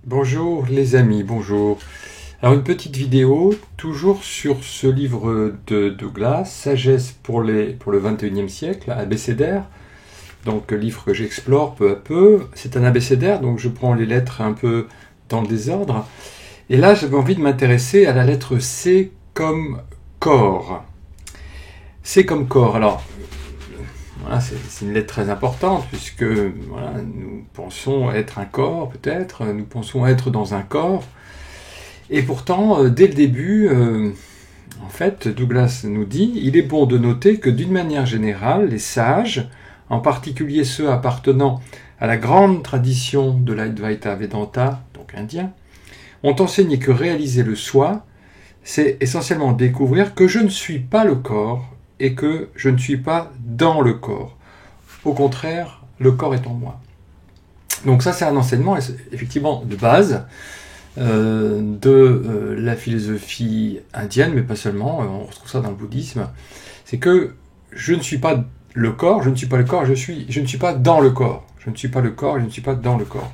Bonjour les amis, bonjour. Alors une petite vidéo, toujours sur ce livre de Douglas, Sagesse pour le 21e siècle, abécédaire. Donc livre que j'explore peu à peu. C'est un abécédaire, donc je prends les lettres un peu dans le désordre. Et là j'avais envie de m'intéresser à la lettre C comme corps. C comme corps, alors voilà, c'est une lettre très importante puisque voilà, nous pensons être un corps peut-être, nous pensons être dans un corps. Et pourtant, dès le début, en fait, Douglas nous dit, il est bon de noter que d'une manière générale, les sages, en particulier ceux appartenant à la grande tradition de l'Advaita Vedanta, donc indien, ont enseigné que réaliser le soi, c'est essentiellement découvrir que je ne suis pas le corps et que je ne suis pas dans le corps. Au contraire, le corps est en moi. Donc ça, c'est un enseignement effectivement de base de la philosophie indienne, mais pas seulement, on retrouve ça dans le bouddhisme. C'est que je ne suis pas le corps, je ne suis pas le corps, je ne suis pas dans le corps. Je ne suis pas le corps, je ne suis pas dans le corps.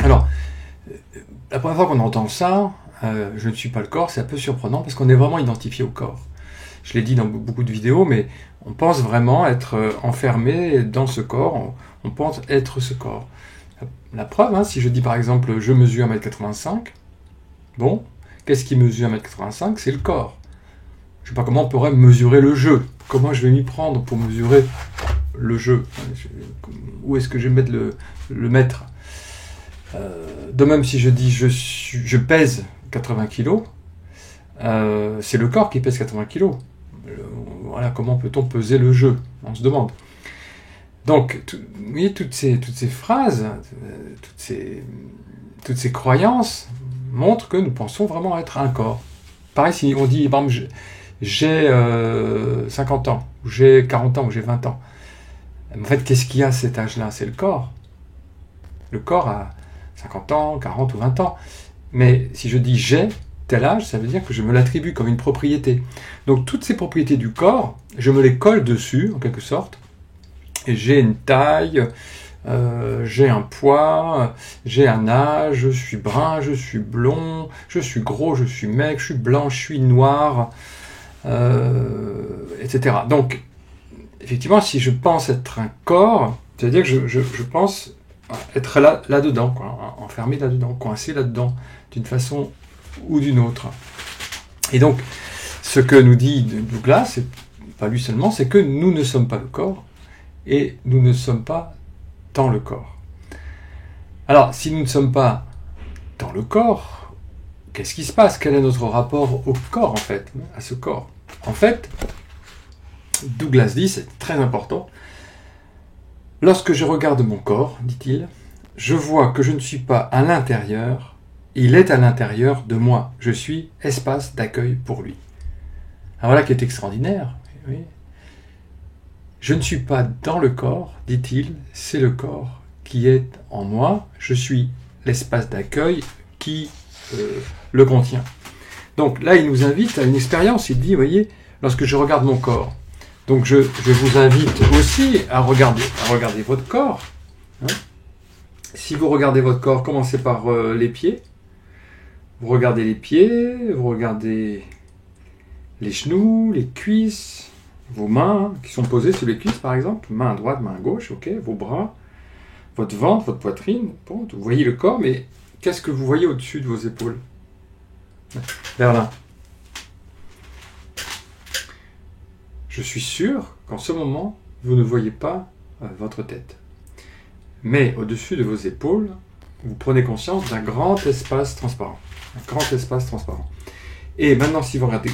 Alors, la première fois qu'on entend ça, je ne suis pas le corps, c'est un peu surprenant parce qu'on est vraiment identifié au corps. Je l'ai dit dans beaucoup de vidéos, mais on pense vraiment être enfermé dans ce corps, on pense être ce corps. La preuve, hein, si je dis par exemple je mesure 1m85, bon, qu'est-ce qui mesure 1m85? C'est le corps. Je ne sais pas comment on pourrait mesurer le jeu. Comment je vais m'y prendre pour mesurer le jeu? Où est-ce que je vais mettre le mètre? De même, si je dis je pèse 80 kg, c'est le corps qui pèse 80 kg. Voilà, comment peut-on peser le jeu? On se demande. Donc, vous voyez, toutes ces phrases, toutes ces croyances montrent que nous pensons vraiment être un corps. Pareil, si on dit, par exemple, j'ai 50 ans, ou j'ai 40 ans, ou j'ai 20 ans. En fait, qu'est-ce qu'il y a à cet âge-là? C'est le corps. Le corps a 50 ans, 40 ou 20 ans. Mais si je dis j'ai tel âge, ça veut dire que je me l'attribue comme une propriété. Donc toutes ces propriétés du corps, je me les colle dessus, en quelque sorte. Et j'ai une taille, j'ai un poids, j'ai un âge, je suis brun, je suis blond, je suis gros, je suis maigre, je suis blanc, je suis noir, etc. Donc, effectivement, si je pense être un corps, c'est-à-dire que je pense être là-dedans, quoi, enfermé là-dedans, coincé là-dedans, d'une façon ou d'une autre. Et donc, ce que nous dit Douglas, c'est pas lui seulement, c'est que nous ne sommes pas le corps, et nous ne sommes pas dans le corps. Alors, si nous ne sommes pas dans le corps, qu'est-ce qui se passe? Quel est notre rapport au corps, en fait, à ce corps? En fait, Douglas dit, c'est très important, lorsque je regarde mon corps, dit-il, je vois que je ne suis pas à l'intérieur, il est à l'intérieur de moi. Je suis espace d'accueil pour lui. Alors voilà qui est extraordinaire. Oui. Je ne suis pas dans le corps, dit-il, c'est le corps qui est en moi. Je suis l'espace d'accueil qui le contient. Donc là, il nous invite à une expérience. Il dit, vous voyez, lorsque je regarde mon corps, donc je vous invite aussi à regarder votre corps. Hein. Si vous regardez votre corps, commencez par les pieds. Vous regardez les pieds, vous regardez les genoux, les cuisses, vos mains qui sont posées sur les cuisses par exemple, main droite, main gauche, ok, vos bras, votre ventre, votre poitrine, bon, vous voyez le corps, mais qu'est-ce que vous voyez au-dessus de vos épaules? Vers là. Je suis sûr qu'en ce moment, vous ne voyez pas votre tête. Mais au-dessus de vos épaules, vous prenez conscience d'un grand espace transparent. Un grand espace transparent. Et maintenant, si vous regardez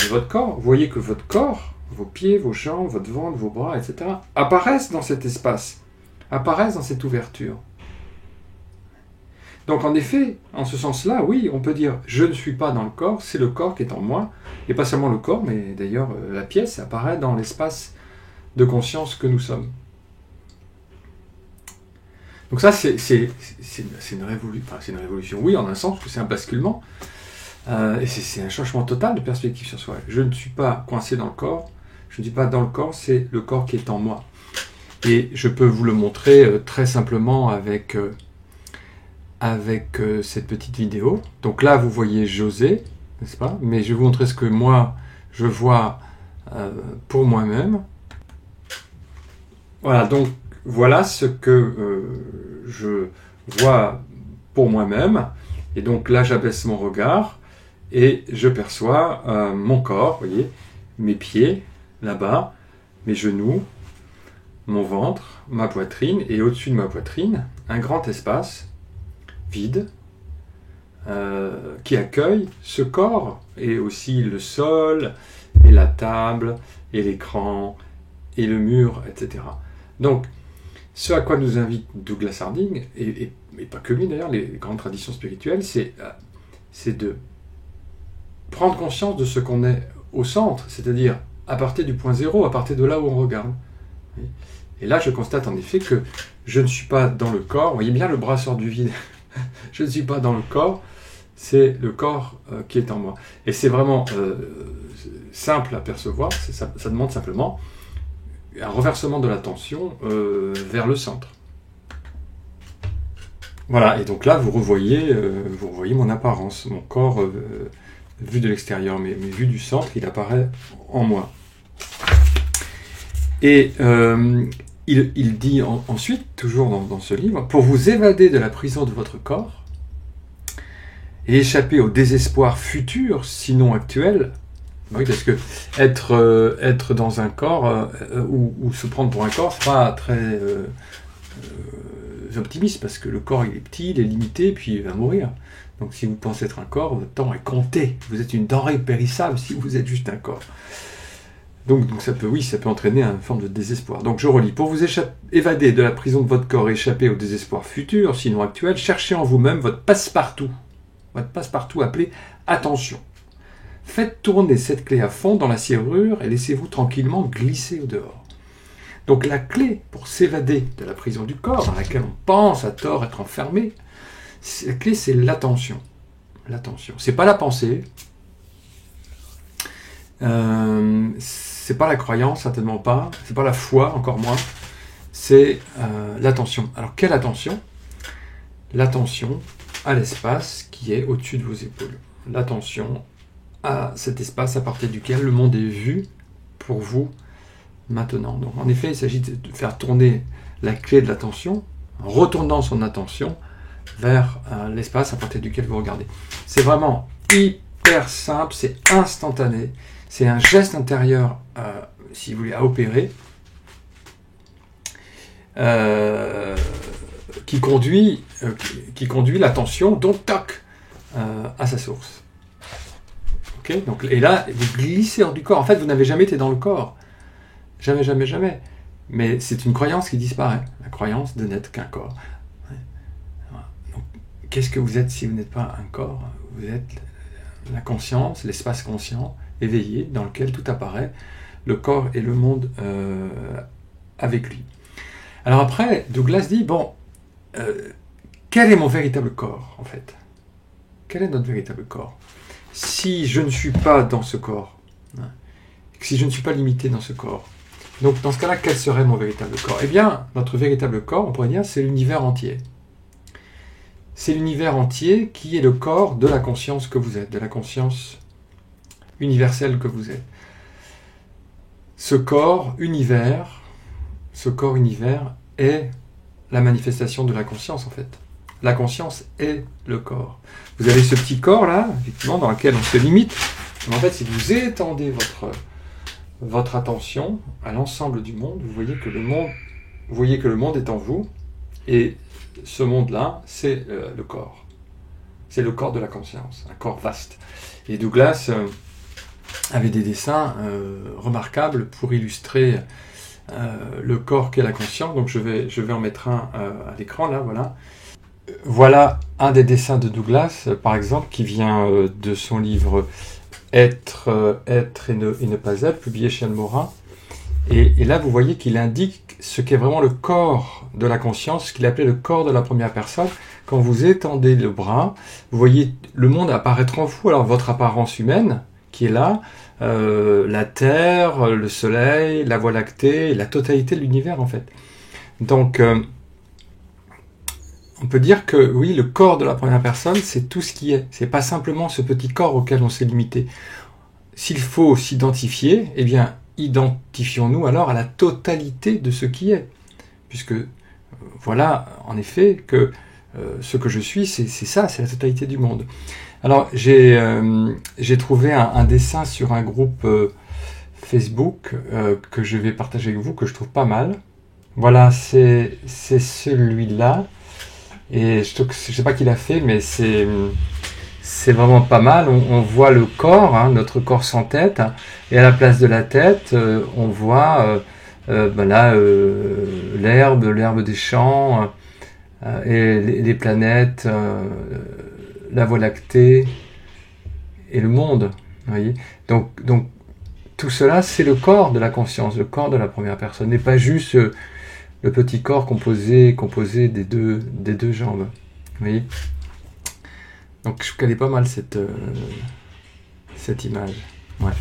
votre corps, vous voyez que votre corps, vos pieds, vos jambes, votre ventre, vos bras, etc., apparaissent dans cet espace, apparaissent dans cette ouverture. Donc en effet, en ce sens-là, oui, on peut dire « je ne suis pas dans le corps, c'est le corps qui est en moi », et pas seulement le corps, mais d'ailleurs la pièce apparaît dans l'espace de conscience que nous sommes. Donc ça, c'est une révolution, oui, en un sens, parce que c'est un basculement, et c'est un changement total de perspective sur soi. Je ne suis pas coincé dans le corps, je ne suis pas dans le corps, c'est le corps qui est en moi. Et je peux vous le montrer très simplement avec avec cette petite vidéo. Donc là, vous voyez José, n'est-ce pas? Mais je vais vous montrer ce que moi, je vois pour moi-même. Voilà, donc voilà ce que je vois pour moi-même. Et donc là, j'abaisse mon regard et je perçois mon corps, vous voyez, mes pieds là-bas, mes genoux, mon ventre, ma poitrine, et au-dessus de ma poitrine, un grand espace vide qui accueille ce corps, et aussi le sol, et la table, et l'écran, et le mur, etc. Donc, ce à quoi nous invite Douglas Harding, et pas que lui d'ailleurs, les grandes traditions spirituelles, c'est de prendre conscience de ce qu'on est au centre, c'est-à-dire à partir du point zéro, à partir de là où on regarde. Et là, je constate en effet que je ne suis pas dans le corps. Vous voyez bien, le bras sort du vide. Je ne suis pas dans le corps, c'est le corps qui est en moi. Et c'est vraiment simple à percevoir, ça demande simplement un renversement de l'attention vers le centre. Voilà, et donc là, vous revoyez mon apparence, mon corps vu de l'extérieur, mais vu du centre, il apparaît en moi. Et il dit ensuite, toujours dans ce livre, pour vous évader de la prison de votre corps et échapper au désespoir futur, sinon actuel. Oui, parce que être dans un corps ou se prendre pour un corps, c'est pas très optimiste, parce que le corps il est petit, il est limité, puis il va mourir. Donc si vous pensez être un corps, votre temps est compté. Vous êtes une denrée périssable si vous êtes juste un corps. Donc ça peut entraîner une forme de désespoir. Donc je relis. Pour vous évader de la prison de votre corps et échapper au désespoir futur, sinon actuel, cherchez en vous-même votre passe-partout. Votre passe-partout appelé attention. Faites tourner cette clé à fond dans la serrure et laissez-vous tranquillement glisser au dehors. Donc la clé pour s'évader de la prison du corps, dans laquelle on pense à tort être enfermé, la clé c'est l'attention. L'attention. C'est pas la pensée. C'est pas la croyance, certainement pas. C'est pas la foi, encore moins. C'est l'attention. Alors quelle attention? L'attention à l'espace qui est au-dessus de vos épaules. L'attention à cet espace à partir duquel le monde est vu pour vous maintenant. Donc en effet, il s'agit de faire tourner la clé de l'attention, en retournant son attention vers l'espace à partir duquel vous regardez. C'est vraiment hyper simple, c'est instantané, c'est un geste intérieur, si vous voulez, à opérer, qui conduit l'attention, donc toc, à sa source. Okay, donc, et là, vous glissez hors du corps. En fait, vous n'avez jamais été dans le corps. Jamais, jamais, jamais. Mais c'est une croyance qui disparaît. La croyance de n'être qu'un corps. Donc, qu'est-ce que vous êtes si vous n'êtes pas un corps? Vous êtes la conscience, l'espace conscient, éveillé, dans lequel tout apparaît, le corps et le monde avec lui. Alors après, Douglas dit, bon, quel est mon véritable corps, en fait? Quel est notre véritable corps? Si je ne suis pas dans ce corps, si je ne suis pas limité dans ce corps, donc dans ce cas-là, quel serait mon véritable corps? Eh bien, notre véritable corps, on pourrait dire, c'est l'univers entier. C'est l'univers entier qui est le corps de la conscience que vous êtes, de la conscience universelle que vous êtes. Ce corps univers est la manifestation de la conscience, en fait. La conscience est le corps. Vous avez ce petit corps-là, effectivement, dans lequel on se limite. Mais en fait, si vous étendez votre attention à l'ensemble du monde, vous voyez que le monde est en vous. Et ce monde-là, c'est le corps. C'est le corps de la conscience, un corps vaste. Et Douglas avait des dessins remarquables pour illustrer le corps qu'est la conscience. Donc je vais en mettre un à l'écran, là, voilà. Voilà un des dessins de Douglas, par exemple, qui vient de son livre Être et ne pas être, publié chez Almora. Et là, vous voyez qu'il indique ce qu'est vraiment le corps de la conscience, ce qu'il appelait le corps de la première personne. Quand vous étendez le bras, vous voyez le monde apparaître en vous. Alors, votre apparence humaine, qui est là, la Terre, le Soleil, la Voie lactée, la totalité de l'univers, en fait. Donc, on peut dire que oui, le corps de la première personne, c'est tout ce qui est. C'est pas simplement ce petit corps auquel on s'est limité. S'il faut s'identifier, eh bien, identifions-nous alors à la totalité de ce qui est. Puisque, voilà, en effet, que ce que je suis, c'est ça, c'est la totalité du monde. Alors, j'ai trouvé un dessin sur un groupe Facebook que je vais partager avec vous, que je trouve pas mal. Voilà, c'est celui-là. Et je ne sais pas qui l'a fait, mais c'est vraiment pas mal. On voit le corps, hein, notre corps sans tête, et à la place de la tête, on voit l'herbe des champs, et les planètes, la Voie lactée, et le monde. Vous voyez, donc tout cela, c'est le corps de la conscience, le corps de la première personne, et pas juste le petit corps composé des deux jambes. Vous voyez? Donc je connais pas mal cette image. Ouais.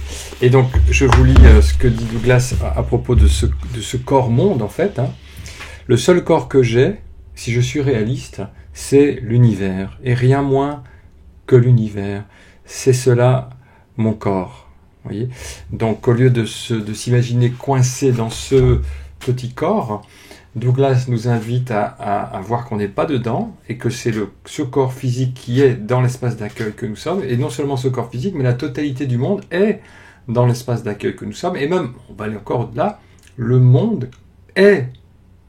Et donc je vous lis ce que dit Douglas à propos de ce corps monde en fait. Hein. Le seul corps que j'ai, si je suis réaliste, c'est l'univers, et rien moins que l'univers. C'est cela mon corps. Vous voyez? Donc au lieu de s'imaginer coincé dans ce petit corps, Douglas nous invite à voir qu'on n'est pas dedans et que c'est ce corps physique qui est dans l'espace d'accueil que nous sommes, et non seulement ce corps physique, mais la totalité du monde est dans l'espace d'accueil que nous sommes, et même, on va aller encore au-delà, le monde est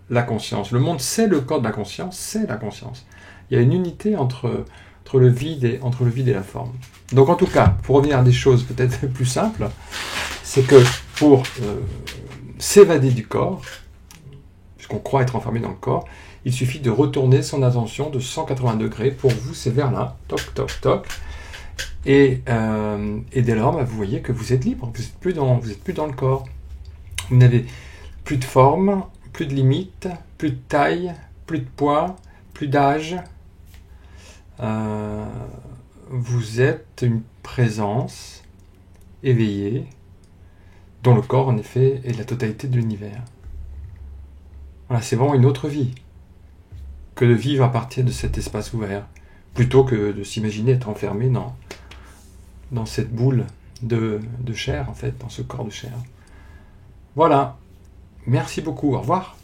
la conscience. Le monde, c'est le corps de la conscience, c'est la conscience. Il y a une unité entre le vide et la forme. Donc en tout cas, pour revenir à des choses peut-être plus simples, c'est que pour s'évader du corps, puisqu'on croit être enfermé dans le corps, il suffit de retourner son attention de 180 degrés. Pour vous, c'est vers là, toc, toc, toc. Et dès lors, vous voyez que vous êtes libre, vous n'êtes plus dans le corps. Vous n'avez plus de forme, plus de limites, plus de taille, plus de poids, plus d'âge. Vous êtes une présence éveillée, dont le corps, en effet, est la totalité de l'univers. Voilà, c'est vraiment une autre vie que de vivre à partir de cet espace ouvert, plutôt que de s'imaginer être enfermé dans cette boule de chair, en fait, dans ce corps de chair. Voilà, merci beaucoup, au revoir.